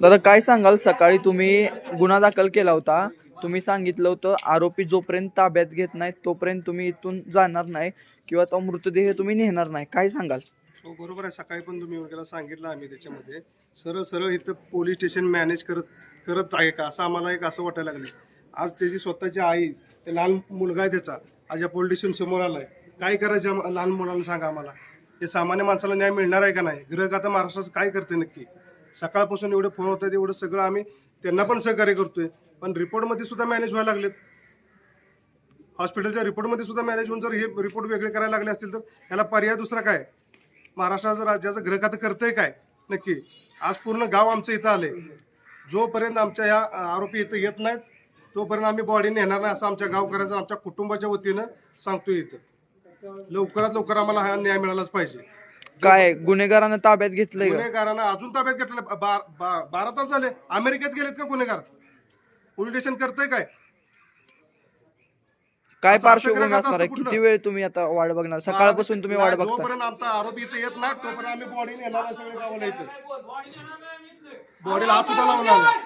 दादा काय सांगाल, सकाळी तुम्ही गुन्हा दाखल केला होता, तुम्ही सांगितलं होतं आरोपी जोपर्यंत ताब्यात घेत नाही तोपर्यंत तुम्ही इथून जाणार नाही किंवा तो मृतदेह तुम्ही नेणार नाही, काय सांगाल? हो बरोबर आहे. सकाळी पण तुम्ही येऊन सांगितलं आम्ही त्याच्यामध्ये सरळ सरळ इथं पोलीस स्टेशन मॅनेज करत आहे का असं आम्हाला असं वाटायला लागले. आज त्याची स्वतःची आई, ते लहान मुलगा आहे त्याचा, आज या पोलीस स्टेशन समोर आलाय. काय करायचं लहान मुलांना सांगा आम्हाला. हे सामान्य माणसाला न्याय मिळणार आहे का नाही? गृहखातं महाराष्ट्राचं काय करते नक्की? सकाळपासून एवढे फोन होत आहेत, एवढं सगळं आम्ही त्यांना पण सहकार्य करतोय, पण रिपोर्टमध्ये सुद्धा मॅनेज व्हायला लागलेत. हॉस्पिटलच्या रिपोर्टमध्ये सुद्धा मॅनेज होऊन जर हे रिपोर्ट वेगळे करायला लागले असतील तर ह्याला पर्याय दुसरा काय? महाराष्ट्राचं राज्याचं गृहखातं करतंय काय नक्की? आज पूर्ण गाव आमचं इथं आलंय. जोपर्यंत आमच्या ह्या आरोपी इथं येत नाहीत तोपर्यंत आम्ही बॉडी नेणार नाही असं आमच्या गावकऱ्यांचं, आमच्या कुटुंबाच्या वतीनं सांगतोय. इथं लवकरात लवकर आम्हाला हा न्याय मिळालाच पाहिजे. काय गुन्हेगारांना ताब्यात घेतलंय? गुन्हेगारांना अजून ताब्यात घेतलं. 12 तास झाले. अमेरिकेत गेलेत का गुन्हेगार? पोलीस स्टेशन करतंय काय? काय पार्श्वभूमी असणार आहे? किती वेळ तुम्ही आता वाट बघणार? सकाळपासून तुम्ही वाट बघता. जोपर्यंत आमचा आरोपी इथं येत नाही तोपर्यंत आम्ही बॉडी नेणार नाही सगळे गावाला. इथं बॉडीला हात सुद्धा लावणार नाही.